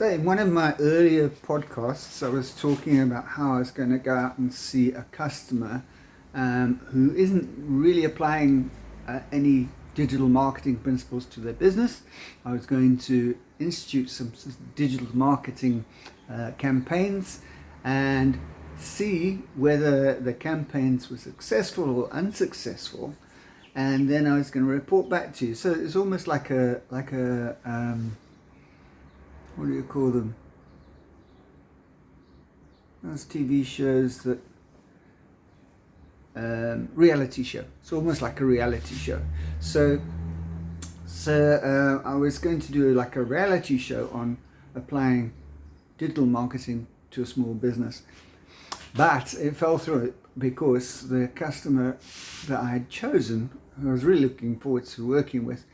So in one of my earlier podcasts, I was talking about how I was going to go out and see a customer who isn't really applying any digital marketing principles to their business. I was going to institute some digital marketing campaigns and see whether the campaigns were successful or unsuccessful, and then I was going to report back to you. So it's almost like a what do you call them? Those TV shows that reality show. It's almost like a reality show. So I was going to do like a reality show on applying digital marketing to a small business, but it fell through because the customer that I had chosen, who I was really looking forward to working with,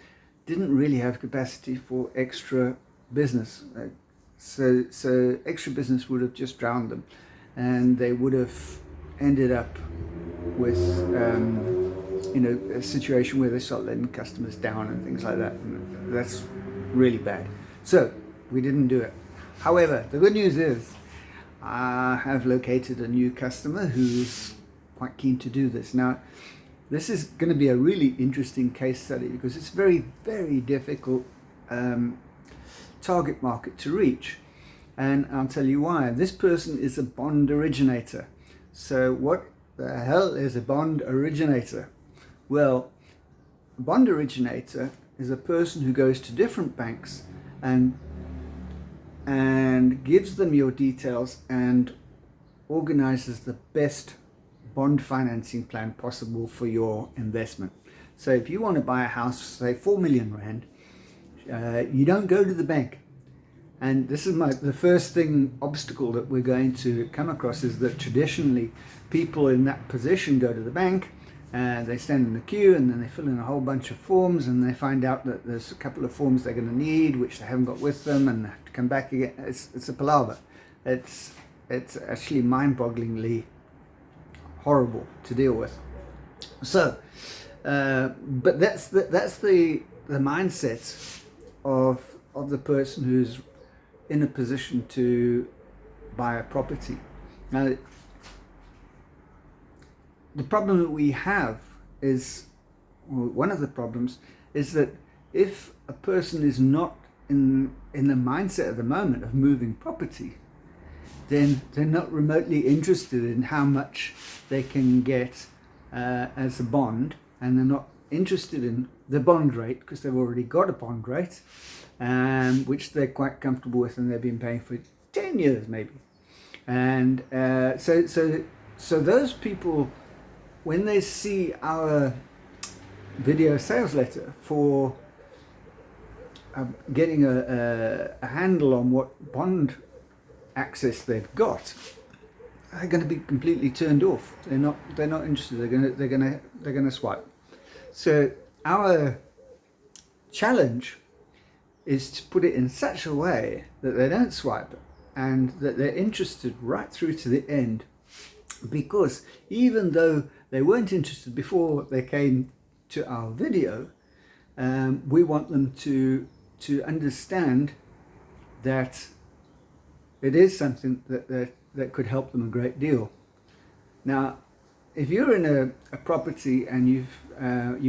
didn't really have capacity for extra business. So extra business would have just drowned them, and they would have ended up with a situation where they start letting customers down and things like that, and that's really bad. So we didn't do it. However, the good news is I have located a new customer who's quite keen to do this. Now, this is going to be a really interesting case study because it's very, very difficult target market to reach, and I'll tell you why. This person is a bond originator. So what the hell is a bond originator? Well, a bond originator is a person who goes to different banks and gives them your details and organizes the best bond financing plan possible for your investment. So if you want to buy a house, say 4 million rand, you don't go to the bank. And this is the first obstacle that we're going to come across, is that traditionally people in that position go to the bank and they stand in the queue, and then they fill in a whole bunch of forms, and they find out that there's a couple of forms they're going to need which they haven't got with them, and they have to come back again. It's a palaver. It's actually mind-bogglingly horrible to deal with. So but that's the mindset of the person who's in a position to buy a property. Now, the problem that we have is, well, one of the problems is that if a person is not in the mindset at the moment of moving property, then they're not remotely interested in how much they can get as a bond, and they're not interested in the bond rate because they've already got a bond rate, which they're quite comfortable with, and they've been paying for 10 years maybe. And so those people, when they see our video sales letter for getting a handle on what bond access they've got, they're going to be completely turned off. They're not interested. They're going to swipe. So our challenge is to put it in such a way that they don't swipe and that they're interested right through to the end, because even though they weren't interested before they came to our video, we want them to understand that it is something that could help them a great deal. Now, if you're in a property and you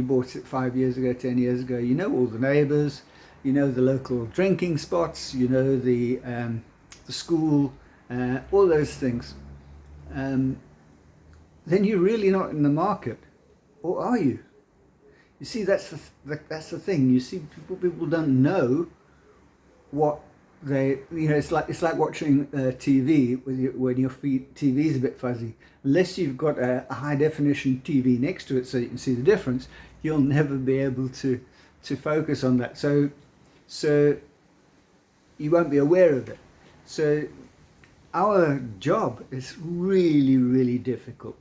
bought it 5 years ago, 10 years ago, you know all the neighbours, you know the local drinking spots, you know the school, all those things, then you're really not in the market, or are you? You see, that's the thing. You see, people don't know what they, it's like watching TV when your TV is a bit fuzzy. Unless you've got a high definition TV next to it so you can see the difference, you'll never be able to focus on that. So you won't be aware of it. So our job is really, really difficult.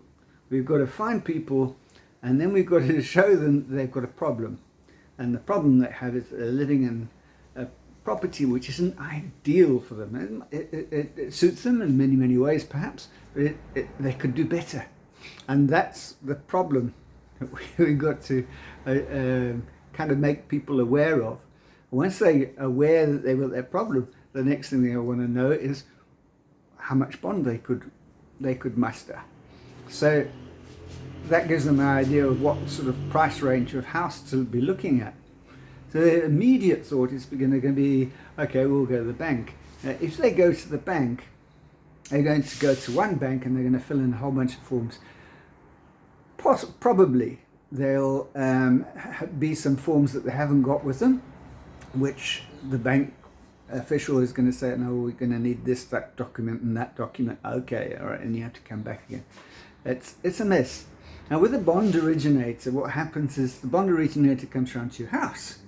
We've got to find people, and then we've got to show them they've got a problem. And the problem they have is they're living in a property which isn't ideal for them. It suits them in many, many ways perhaps, but they could do better. And that's the problem that we've got to kind of make people aware of. Once they're aware that they've got that problem, the next thing they'll want to know is how much bond they could muster. So that gives them an idea of what sort of price range of house to be looking at. So the immediate thought is going to be, okay, we'll go to the bank. If they go to the bank, they're going to go to one bank and they're going to fill in a whole bunch of forms. Probably there'll be some forms that they haven't got with them, which the bank official is going to say, no, we're going to need that document and that document. Okay, all right, and you have to come back again. It's a mess. Now with a bond originator, what happens is the bond originator comes around to your house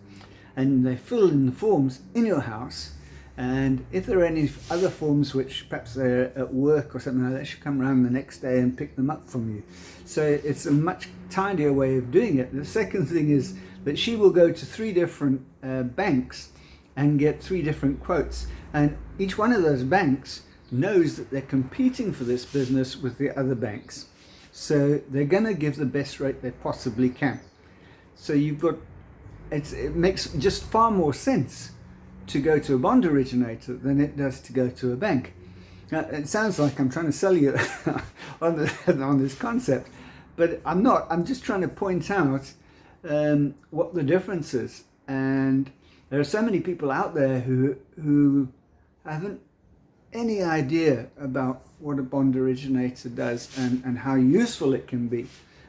and they fill in the forms in your house, and if there are any other forms which perhaps they're at work or something like that, they should come around the next day and pick them up from you. So it's a much tidier way of doing it. The second thing is that she will go to 3 different banks and get 3 different quotes, and each one of those banks knows that they're competing for this business with the other banks, so they're going to give the best rate they possibly can. So it makes just far more sense to go to a bond originator than it does to go to a bank. Now, it sounds like I'm trying to sell you on this concept, but I'm not. I'm just trying to point out what the difference is. And there are so many people out there who haven't any idea about what a bond originator does and how useful it can be.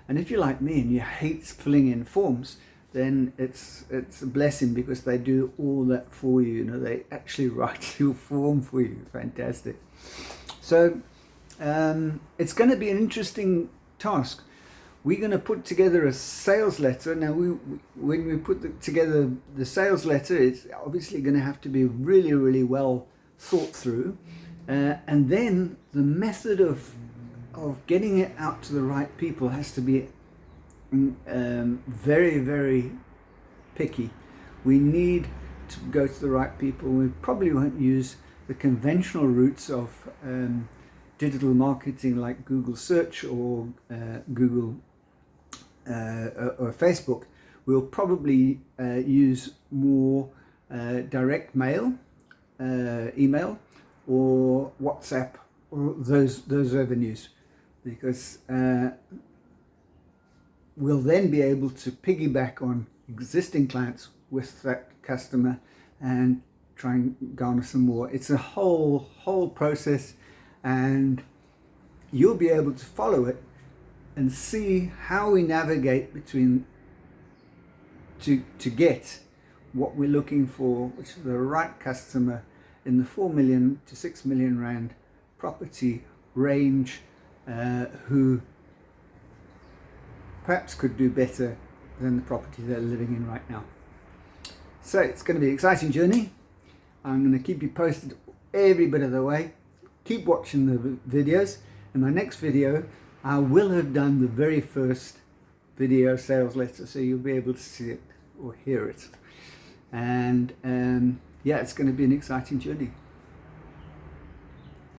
And if you're like me and you hate filling in forms, then it's a blessing, because they do all that for you. You know, they actually write your form for you. Fantastic. So it's going to be an interesting task. We're going to put together a sales letter. Now, when we put together the sales letter, it's obviously going to have to be really, really well thought through. And then the method of getting it out to the right people has to be very, very picky. We need to go to the right people. We probably won't use the conventional routes of digital marketing like Google search or Google or Facebook. We'll probably use more direct mail, email, or WhatsApp, or those avenues, because we'll then be able to piggyback on existing clients with that customer and try and garner some more. It's a whole process, and you'll be able to follow it and see how we navigate between to get what we're looking for, which is the right customer in the 4 million to 6 million rand property range, who perhaps could do better than the property they're living in right now. So it's going to be an exciting journey. I'm going to keep you posted every bit of the way. Keep watching the videos. In my next video, I will have done the very first video sales letter, so you'll be able to see it or hear it. And yeah, it's going to be an exciting journey.